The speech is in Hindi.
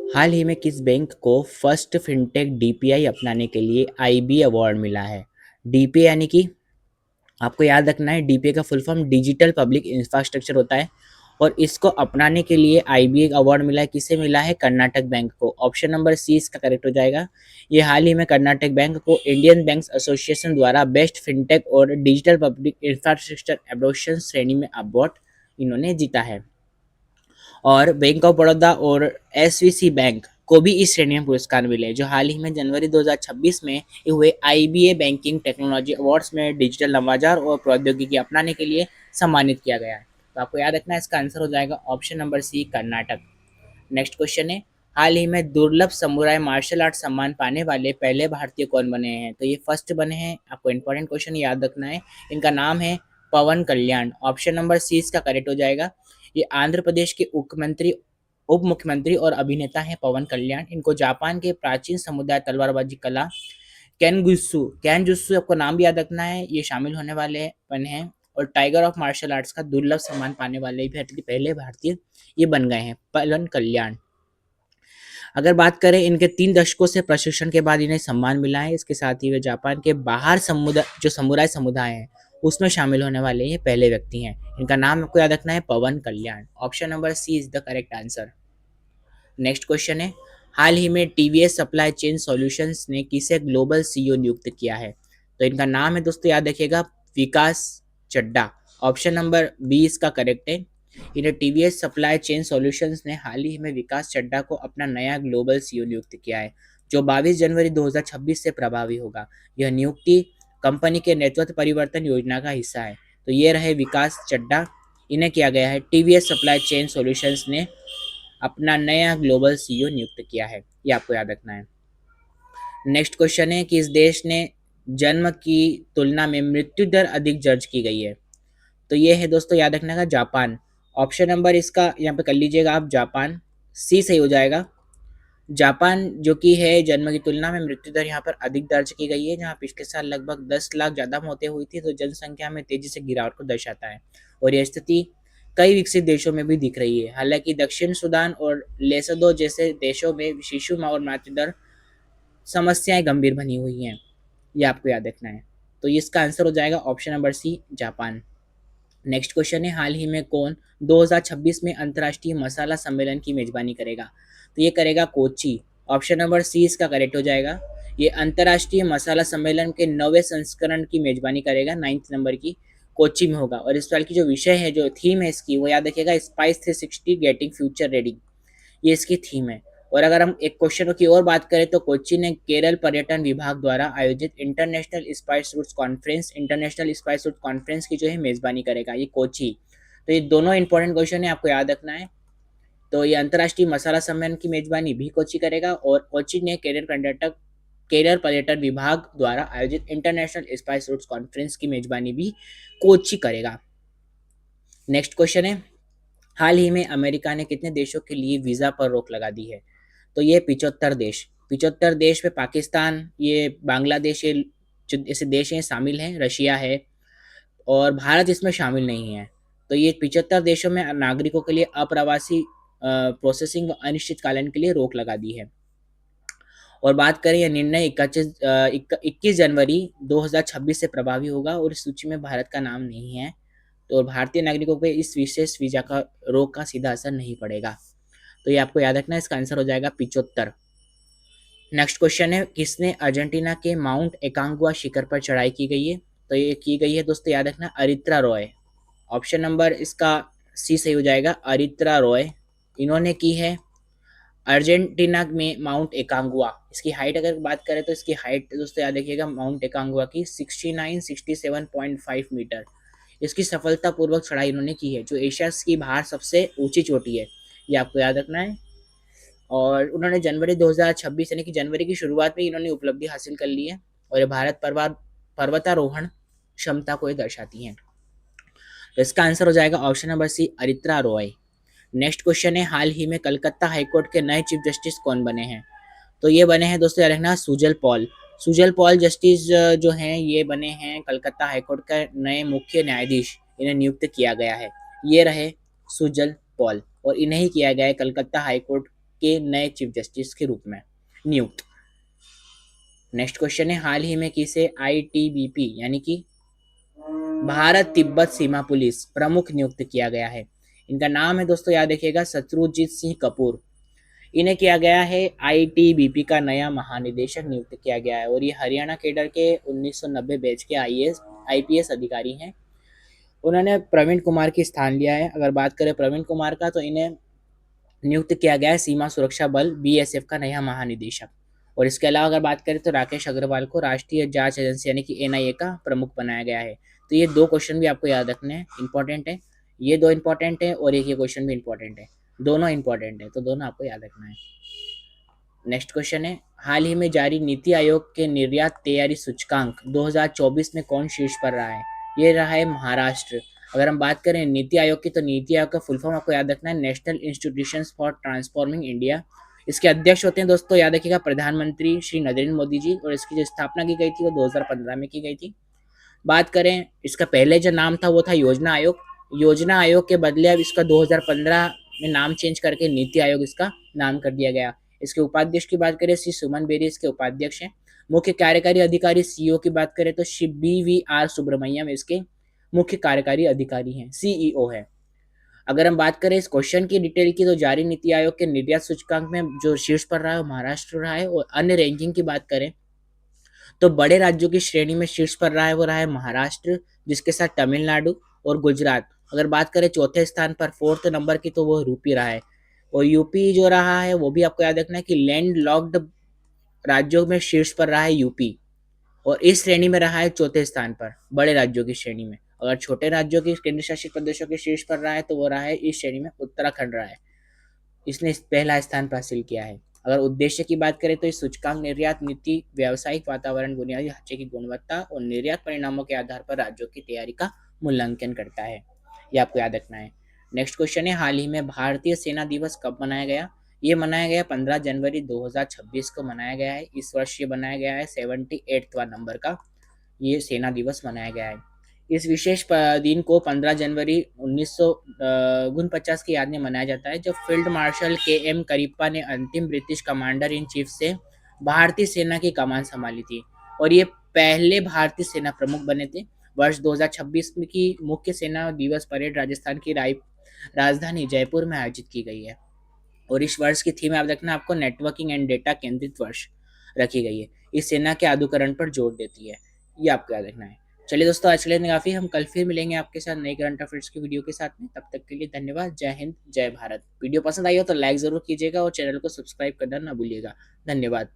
हाल ही में किस बैंक को फर्स्ट फिनटेक डीपीआई अपनाने के लिए आईबी अवार्ड मिला है? डीपीआई यानी कि आपको याद रखना है, डीपीआई का full form digital public infrastructure होता है और इसको अपनाने के लिए आईबीए अवार्ड मिला है। किसे मिला है? कर्नाटक बैंक को। ऑप्शन नंबर सी इसका करेक्ट हो जाएगा। ये हाल ही में कर्नाटक बैंक को इंडियन बैंक्स एसोसिएशन द्वारा बेस्ट फिनटेक और डिजिटल पब्लिक इंफ्रास्ट्रक्चर एडोप्शन श्रेणी में अवार्ड इन्होंने जीता है। और बैंक ऑफ बड़ौदा और एसवीसी बैंक को भी इस श्रेणी में पुरस्कार मिले, जो हाल ही में जनवरी 2026 में हुए आईबीए बैंकिंग टेक्नोलॉजी अवार्ड्स में डिजिटल नवाचार और प्रौद्योगिकी अपनाने के लिए सम्मानित किया गया है। तो आपको याद रखना है, इसका आंसर हो जाएगा option number C, Karnataka. Next question है, हाल ही में दुर्लभ समुराय मार्शल आर्ट सम्मान पाने वाले पहले भारतीय कौन बने हैं? तो ये फर्स्ट बने हैं। आपको इंपॉर्टेंट क्वेश्चन याद रखना है, इनका नाम है पवन कल्याण। ऑप्शन नंबर सी इसका करेक्ट हो जाएगा। ये आंध्र प्रदेश के उप मुख्यमंत्री और अभिनेता हैं पवन कल्याण। इनको जापान के प्राचीन समुदाय तलवारबाजी कला कैनजुत्सु आपको नाम भी याद रखना है, ये शामिल होने वाले बने हैं। और टाइगर ऑफ मार्शल आर्ट्स का दुर्लभ सम्मान पाने वाले भी पहले भारतीय ये बन गए हैं, पवन कल्याण। अगर बात करें, इनके 3 दशकों से प्रशिक्षण के बाद इन्हें सम्मान मिला है। इसके साथ ही वे जापान के बाहर जो समुदाय समुदाय है उसमें शामिल होने वाले ये पहले व्यक्ति हैं। इनका नाम आपको याद रखना है, Pawan Kalyan. Option number C is the correct answer. Next question है, हाल ही में टीवीएस सप्लाई चेन सॉल्यूशंस ने किसे ग्लोबल सीईओ नियुक्त किया है? तो इनका नाम है दोस्तों, याद रखिएगा, विकास चड्डा। ऑप्शन नंबर बी इसका करेक्ट है। इन्हें टीवीएस सप्लाई चेन सॉल्यूशंस ने हाल ही में विकास चड्डा को अपना नया ग्लोबल सीईओ नियुक्त किया है, जो 22 जनवरी 2026 से प्रभावी होगा। यह नियुक्ति कंपनी के नेतृत्व परिवर्तन योजना का हिस्सा है। तो ये रहे विकास चड्डा, इन्हें किया गया है टीवीएस सप्लाई चेन सॉल्यूशंस ने अपना नया ग्लोबल सीईओ नियुक्त किया है, ये आपको याद रखना है। नेक्स्ट क्वेश्चन है कि इस देश ने जन्म की तुलना में मृत्यु दर अधिक दर्ज की गई है? तो ये है दोस्तों, याद रखना का, जापान। ऑप्शन नंबर इसका यहाँ पे कर लीजिएगा आप, जापान। सी सही हो जाएगा। जापान जो कि है, जन्म की तुलना में मृत्यु दर यहाँ पर अधिक दर्ज की गई है, जहाँ पिछले साल लगभग 10 लाख ज्यादा मौतें हुई थी, तो जनसंख्या में तेजी से गिरावट को दर्शाता है। और यह स्थिति कई विकसित देशों में भी दिख रही है। हालांकि दक्षिण सूडान और लेसोथो जैसे देशों में शिशु और मृत्यु दर समस्याएं गंभीर बनी हुई हैं, ये आपको याद रखना है। तो इसका आंसर हो जाएगा option number C, Japan. Next question है, हाल ही में कौन 2026 में अंतर्राष्ट्रीय मसाला सम्मेलन की मेजबानी करेगा? तो ये करेगा कोची। ऑप्शन नंबर सी इसका करेक्ट हो जाएगा। ये अंतर्राष्ट्रीय मसाला सम्मेलन के 9वें संस्करण की मेजबानी करेगा, 9th नंबर की, कोची में होगा। और इस साल की जो विषय है, जो थीम है इसकी, वो याद रखिएगा, स्पाइस 360 गेटिंग फ्यूचर रेडी, ये इसकी थीम है। और अगर हम एक क्वेश्चन की और बात करें, तो कोच्चि ने केरल पर्यटन विभाग द्वारा आयोजित इंटरनेशनल स्पाइस रूट्स कॉन्फ्रेंस की जो है मेजबानी करेगा, ये कोच्चि। तो ये दोनों इंपॉर्टेंट क्वेश्चन है, आपको याद रखना है। तो ये अंतर्राष्ट्रीय मसाला सम्मेलन की मेजबानी भी कोच्चि करेगा, और कोच्चि ने केरल पर्यटन विभाग द्वारा आयोजित इंटरनेशनल स्पाइस रूट्स कॉन्फ्रेंस की मेजबानी भी कोच्चि करेगा। नेक्स्ट क्वेश्चन है, हाल ही में अमेरिका ने कितने देशों के लिए वीजा पर रोक लगा दी है? तो ये 75 देश में पाकिस्तान, ये बांग्लादेश, ये जो ऐसे देश हैं शामिल हैं, रशिया है, और भारत इसमें शामिल नहीं है। तो ये 75 देशों में नागरिकों के लिए अप्रवासी प्रोसेसिंग व अनिश्चितकालीन के लिए रोक लगा दी है। और बात करें, यह निर्णय 21 जनवरी 2026 से प्रभावी होगा, और इस सूची में भारत का नाम नहीं है। तो भारतीय नागरिकों पे इस विशेष वीजा का रोक का सीधा असर नहीं पड़ेगा। तो ये आपको याद रखना है, इसका आंसर हो जाएगा 75। नेक्स्ट क्वेश्चन है, किसने अर्जेंटीना के माउंट एकांगुआ शिखर पर चढ़ाई की गई है? तो ये की गई है दोस्तों, याद रखना, अरित्रा रॉय। ऑप्शन नंबर इसका सी सही हो जाएगा, अरित्रा रॉय। इन्होंने की है अर्जेंटीना में माउंट एकांगुआ। इसकी हाइट अगर बात करें, तो इसकी हाइट दोस्तों याद रखिएगा, माउंट एकांगुआ की 67.5 मीटर। इसकी सफलतापूर्वक चढ़ाई इन्होंने की है, जो एशिया की बाहर सबसे ऊंची चोटी है, ये आपको याद रखना है। और उन्होंने जनवरी 2026 यानी कि जनवरी की शुरुआत में इन्होंने उपलब्धि हासिल कर ली है, और ये भारत पर्वतारोहण क्षमता को ये दर्शाती हैं। तो इसका आंसर हो जाएगा option number C, Aritra Roy. Next question है, हाल ही में कलकत्ता हाईकोर्ट के नए चीफ जस्टिस कौन बने हैं? तो ये बने हैं दोस्तों, याद रखना, Sujal Paul. Sujal Paul justice जो हैं, ये बने हैं कलकत्ता हाईकोर्ट का नए मुख्य न्यायाधीश, इन्हें नियुक्त किया गया है। ये रहे सुजल पॉल, और इन्हें ही किया गया है कलकत्ता हाईकोर्ट के नए चीफ जस्टिस के रूप में नियुक्त। नेक्स्ट क्वेश्चन है, हाल ही में किसे आईटीबीपी यानी कि भारत तिब्बत सीमा पुलिस प्रमुख नियुक्त किया गया है? इनका नाम है दोस्तों, याद रखिएगा, शत्रुजीत सिंह कपूर। इन्हें किया गया है आईटीबीपी का नया महानिदेशक नियुक्त किया गया है और ये हरियाणा कैडर के 1990 बैच के आईपीएस अधिकारी हैं। उन्होंने प्रवीण कुमार की स्थान लिया है। अगर बात करें प्रवीण कुमार का, तो इन्हें नियुक्त किया गया है सीमा सुरक्षा बल बीएसएफ का नया महानिदेशक। और इसके अलावा अगर बात करें तो राकेश अग्रवाल को राष्ट्रीय जांच एजेंसी यानी कि एनआईए का प्रमुख बनाया गया है। तो ये दो क्वेश्चन भी आपको याद रखने हैं, इंपॉर्टेंट है। ये दो इंपॉर्टेंट है और एक ये क्वेश्चन भी इंपॉर्टेंट है, दोनों इंपॉर्टेंट है, तो दोनों आपको याद रखना है। नेक्स्ट क्वेश्चन है, हाल ही में जारी नीति आयोग के निर्यात तैयारी सूचकांक 2024 में कौन शीर्ष पर रहा है? ये रहा है महाराष्ट्र। अगर हम बात करें नीति आयोग की, तो नीति आयोग का फुल फॉर्म आपको याद रखना है, national institutions for transforming India. इसके अध्यक्ष होते हैं दोस्तों, याद रखिएगा, प्रधानमंत्री श्री नरेंद्र मोदी जी। और इसकी जो स्थापना की गई थी वो 2015 में की गई थी। बात करें, इसका पहले जो नाम था वो था योजना आयोग। योजना आयोग के बदले अब इसका 2015 में नाम चेंज करके नीति आयोग इसका नाम कर दिया गया। इसके उपाध्यक्ष की बात करें, श्री सुमन बेरी इसके उपाध्यक्ष हैं। मुख्य कार्यकारी अधिकारी सीईओ की बात करें तो श्री BVR सुब्रमण्यम इसके मुख्य कार्यकारी अधिकारी हैं, सीईओ है। अगर हम बात करें इस क्वेश्चन की डिटेल की, तो जारी नीति आयोग के निर्यात सूचकांक में जो शीर्ष पर रहा है वो महाराष्ट्र रहा है। और अन्य रैंकिंग की बात करें तो बड़े राज्यों की श्रेणी में शीर्ष पर रहा है वो रहा है महाराष्ट्र, जिसके साथ तमिलनाडु और गुजरात। अगर बात करें चौथे स्थान पर, फोर्थ नंबर की, तो वो यूपी रहा है। और यूपी जो रहा है वो भी आपको याद रखना है कि लैंड लॉक्ड राज्यों में शीर्ष पर रहा है यूपी, और इस श्रेणी में रहा है चौथे स्थान पर बड़े राज्यों की श्रेणी में। अगर छोटे राज्यों की, केंद्र शासित प्रदेशों के शीर्ष पर रहा है तो वो रहा है इस श्रेणी में उत्तराखंड रहा है, इसने पहला स्थान हासिल किया है। अगर उद्देश्य की बात करें तो इस सूचकांक निर्यात नीति, व्यावसायिक वातावरण, बुनियादी ढांचे की गुणवत्ता और निर्यात परिणामों के आधार पर राज्यों की तैयारी का मूल्यांकन करता है। ये आपको याद रखना है। नेक्स्ट क्वेश्चन है, हाल ही में भारतीय सेना दिवस कब मनाया गया? ये मनाया गया 15 जनवरी 2026 को मनाया गया है। इस वर्ष ये बनाया गया है 78वां नंबर का ये सेना दिवस मनाया गया है। इस विशेष दिन को 15 जनवरी 1949 की याद में मनाया जाता है, जब फील्ड मार्शल KM करिप्पा ने अंतिम ब्रिटिश कमांडर इन चीफ से भारतीय सेना की कमान संभाली थी और ये पहले भारतीय सेना प्रमुख बने थे। वर्ष 2026 में की मुख्य सेना दिवस परेड राजस्थान की राजधानी जयपुर में आयोजित की गई है। और इस वर्ष की थीम याद रखना आपको, नेटवर्किंग एंड डेटा केंद्रित वर्ष रखी गई है। इस सेना के आधुकरण पर जोर देती है, ये आपको याद रखना है। चलिए दोस्तों, आज के लिए काफी, हम कल फिर मिलेंगे आपके साथ नई करंट अफेयर्स की वीडियो के साथ में। तब तक के लिए धन्यवाद। जय हिंद, जय भारत। वीडियो पसंद आई हो तो लाइक जरूर कीजिएगा और चैनल को सब्सक्राइब करना ना भूलिएगा। धन्यवाद।